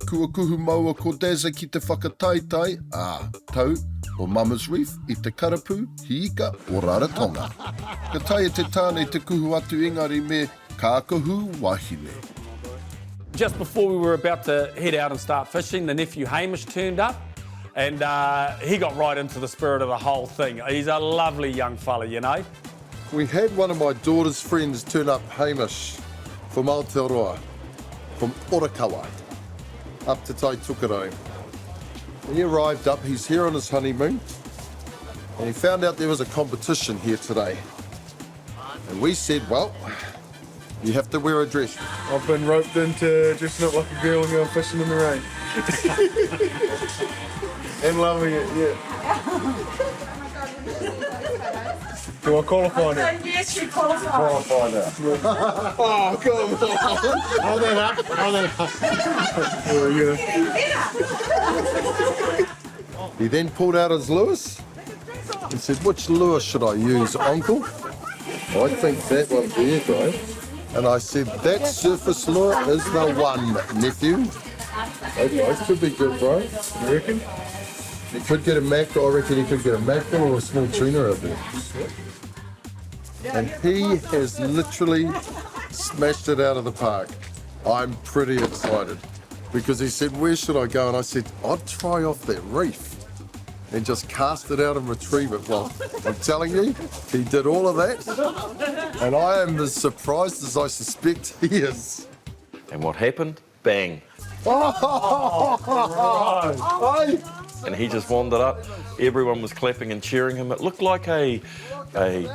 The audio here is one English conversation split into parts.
kua kuhu maua ko Dazza ki te whakataitai a tau o Mama's Reef I te karapu hiika o Rarotonga. Ka taia te tāne te kuhu atu engari me kākahu wahine. Just before we were about to head out and start fishing, the nephew Hamish turned up and he got right into the spirit of the whole thing. He's a lovely young fella, you know. We had one of my daughter's friends turn up, Hamish, from Aotearoa, from Orakawa, up to Taitukarau. He arrived up, he's here on his honeymoon, and he found out there was a competition here today. And we said, well, you have to wear a dress. I've been roped into dressing up like a girl and going fishing in the rain. And loving it, yeah. Do I qualify now? Yes, you qualify. Qualify now. Oh, come on. Hold that up. Hold that up. There we go. He then pulled out his lures and said, which lure should I use, Uncle? I think that one there, bro. And I said, that surface lure is the one, nephew. Okay, could be good, bro. You reckon? You could get a mackerel, I reckon you could get a mackerel or a small tuna out there. And he has literally smashed it out of the park. I'm pretty excited because he said, where should I go? And I said, I'd try off that reef and just cast it out and retrieve it. Well, I'm telling you, he did all of that. And I am as surprised as I suspect he is. And what happened? Bang. And he just wandered up. Everyone was clapping and cheering him. It looked like a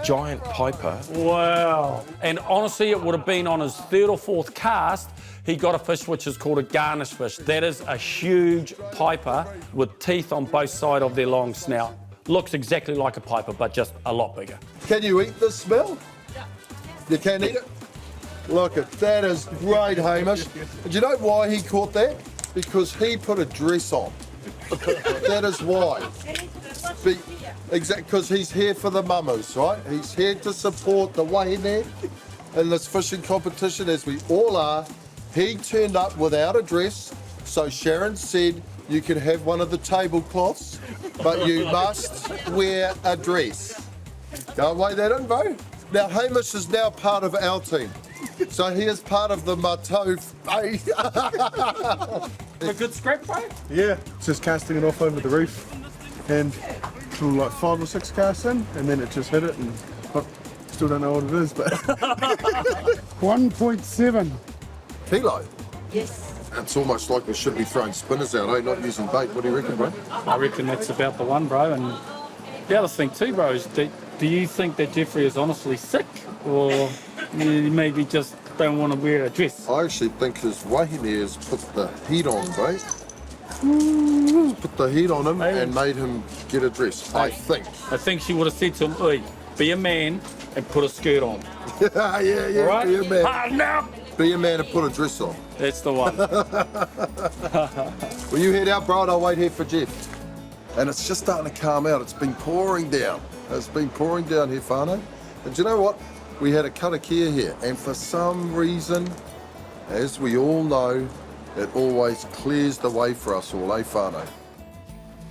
giant piper. Wow. And honestly, it would have been on his third or fourth cast, he got a fish which is called a garnish fish. That is a huge piper with teeth on both sides of their long snout. Looks exactly like a piper, but just a lot bigger. Can you eat this smell? Yeah. You can eat it? Look at that is great, Hamish. And do you know why he caught that? Because he put a dress on. That is why. Exactly, because he's here for the mamas, right? He's here to support the wahine in this fishing competition, as we all are. He turned up without a dress, so Sharon said you can have one of the tablecloths, but you must wear a dress. Don't weigh that in, bro. Now, Hamish is now part of our team. So he is part of the Matau. A good scrap, bro? Yeah, just casting it off over the reef and like 5 or 6 casts in, and then it just hit it, and look, still don't know what it is, but 1.7 Kilo. Yes. It's almost like we should be throwing spinners out, eh? Not using bait. What do you reckon, bro? I reckon that's about the one, bro. And the other thing too, bro, is do you think that Jeffrey is honestly sick, or you maybe just don't want to wear a dress? I actually think his wahine has put the heat on, bro. Put the heat on him and made him get a dress, I think. I think she would have said to him, "Oi, be a man and put a skirt on." yeah, Right? be a man. No. Be a man and put a dress on. That's the one. Will you head out, bro, and I'll wait here for Jeff. And it's just starting to calm out. It's been pouring down. It's been pouring down here, whānau. And do you know what? We had a karakia here, and for some reason, as we all know, it always clears the way for us all, eh, whānau?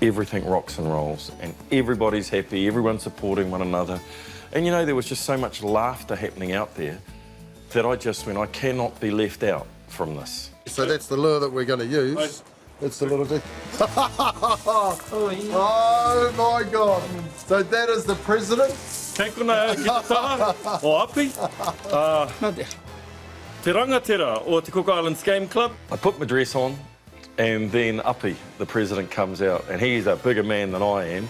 Everything rocks and rolls, and everybody's happy, everyone's supporting one another. And you know, there was just so much laughter happening out there that I just went, I cannot be left out from this. So that's the lure that we're going to use. It's the little thing. Oh my God. So that is the president. Kei kona ki te taha o Api. Te rangatira o Te Cook Islands Game Club. I put my dress on, and then Api, the president, comes out, and he's a bigger man than I am.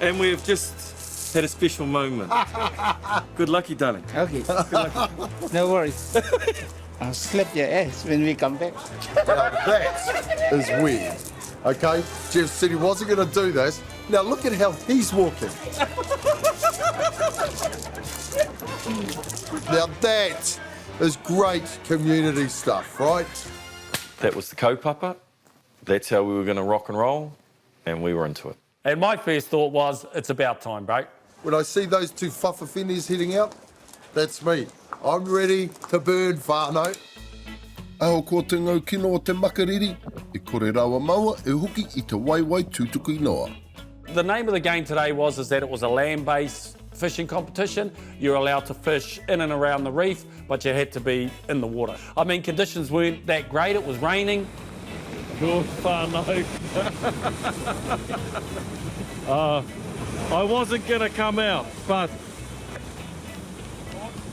And we've just had a special moment. Good lucky, darling. Okay, no worries. I'll slap your ass when we come back. Now that is weird. Okay, Jeff said he wasn't going to do this. Now look at how he's walking. Now that is great community stuff, right? That was the kaupapa. That's how we were going to rock and roll, and we were into it. And my first thought was, it's about time, bro. When I see those two whawhawhinis heading out, that's me. I'm ready to burn, whānau. Aho ko te ngau kino o te makariri, e kore rawa maua e huki I te waiwai tūtuku inoa. The name of the game today is that it was a land-based fishing competition. You're allowed to fish in and around the reef, but you had to be in the water. I mean, conditions weren't that great. It was raining. Good whānau. I wasn't going to come out, but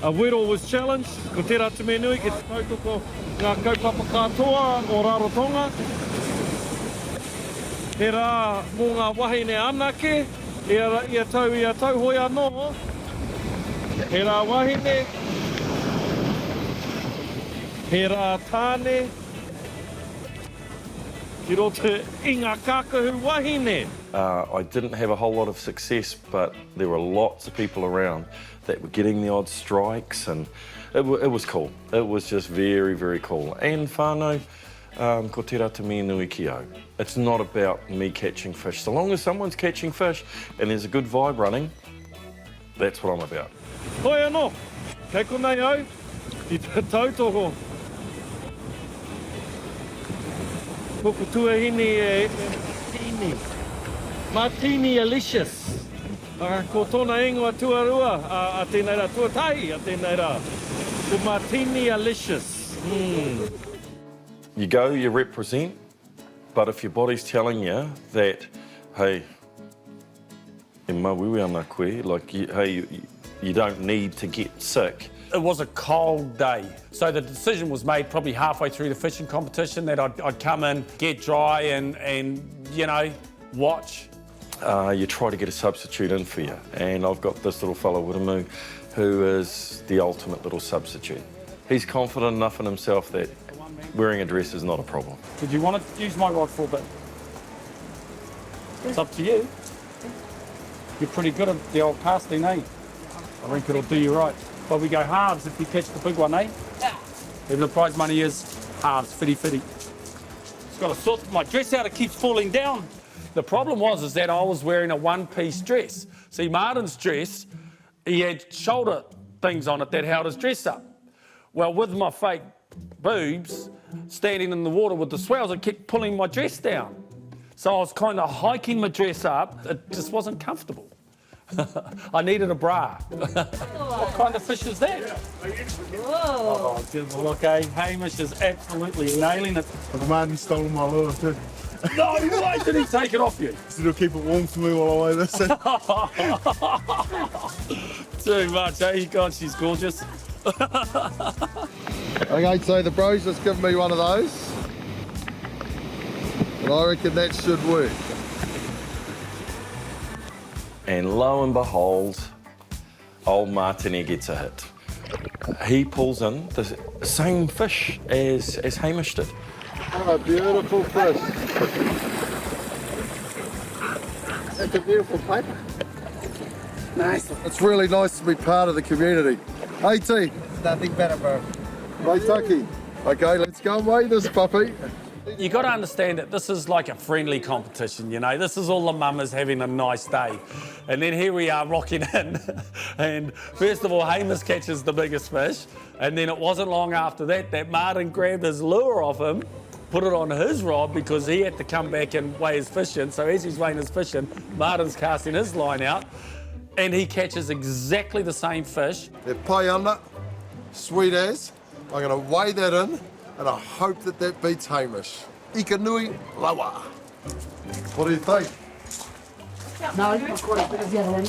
a whittle was challenged. Ko tērā te me nui, ki te tautoko ngā kaupapa katoa o Rarotonga. He rā mō ngā wahine anake, ia tau hoi anō. He rā wahine, he rā tāne, ki roto I ngā kākahu wahine. I didn't have a whole lot of success, but there were lots of people around that were getting the odd strikes, and it was cool. It was just very, very cool. And whānau, ko tērā te me nui ki au. It's not about me catching fish. So long as someone's catching fish and there's a good vibe running, that's what I'm about. Hoi anō, kei konei au, I te tautoko. Koko tuahine e Matene. Matene Alicious. Ko tōna ingoa tuarua, a tēnei rā tuatahi, a tēnei rā. Ko Matene Alicious. You go, you represent, but if your body's telling you that, hey, e mawui ana koe, like, you don't need to get sick. It was a cold day, so the decision was made probably halfway through the fishing competition that I'd come in, get dry and you know, watch. You try to get a substitute in for you, and I've got this little fellow Wiramu who is the ultimate little substitute. He's confident enough in himself that wearing a dress is not a problem. Did you want to use my rod for a bit? It's up to you. You're pretty good at the old casting, eh? I think it'll do you right. But we go halves if you catch the big one, eh? Yeah. Even the prize money is halves, fitty. Just got to sort my dress out, it keeps falling down. The problem is that I was wearing a one-piece dress. See, Martin's dress, he had shoulder things on it that held his dress up. Well, with my fake boobs, standing in the water with the swells, it kept pulling my dress down. So I was kind of hiking my dress up. It just wasn't comfortable. I needed a bra. What kind of fish is that? Whoa. Oh, give a look, eh? Hamish is absolutely nailing it. The man stole my lure too. No, why did he take it off you? So it'll keep it warm for me while I weigh this in. Too much, eh? God, she's gorgeous. Okay, so the bro's just given me one of those. And I reckon that should work. And lo and behold, old Matene gets a hit. He pulls in the same fish as Hamish did. Oh, beautiful fish. That's a beautiful paper. Nice. It's really nice to be part of the community. Hey, T. Nothing better, bro. Waitaki. Okay, let's go and weigh this puppy. You got to understand that this is like a friendly competition, you know. This is all the mamas having a nice day. And then here we are rocking in. And first of all, Hamish catches the biggest fish. And then it wasn't long after that Martin grabbed his lure off him, put it on his rod because he had to come back and weigh his fish in. So as he's weighing his fish in, Martin's casting his line out. And he catches exactly the same fish. They're pai ana, sweet as. I'm going to weigh that in. And I hope that beats Hamish. Ika nui lawa. What do you think? No, you're not quite as big as the other one.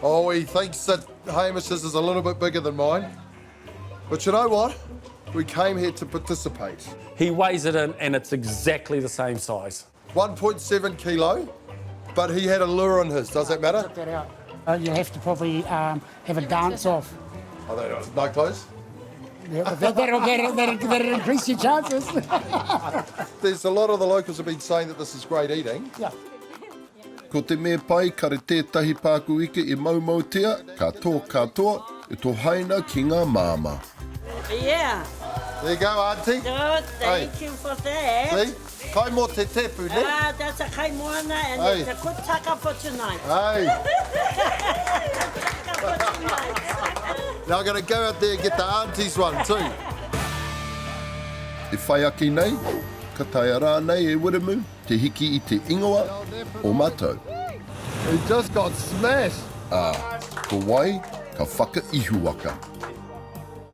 Oh, he thinks that Hamish's is a little bit bigger than mine. But you know what? We came here to participate. He weighs it in and it's exactly the same size. 1.7 kilo, but he had a lure on his. Does that matter? Check that out. You have to probably have a dance off. Oh, they don't. No clothes? Yeah, that'll increase your chances. There's a lot of the locals have been saying that this is great eating. Yeah. Ko te me pai kare tētahi pāku ike I maumautia, katoa, e tō haina ki ngā māma. Yeah. There you go, Auntie. Good, thank you for that. See? Kai mo te tepu, ne? That's a kai moana and Hey. it's a good taka for tonight. Hey. Taka for tonight. Now I'm going to go out there and get the Auntie's one too. E whai ake nei, ka taia rā nei e Wiremu, te hiki I te ingoa o Matau. He just got smashed. Ko wai, ka whakaihu waka.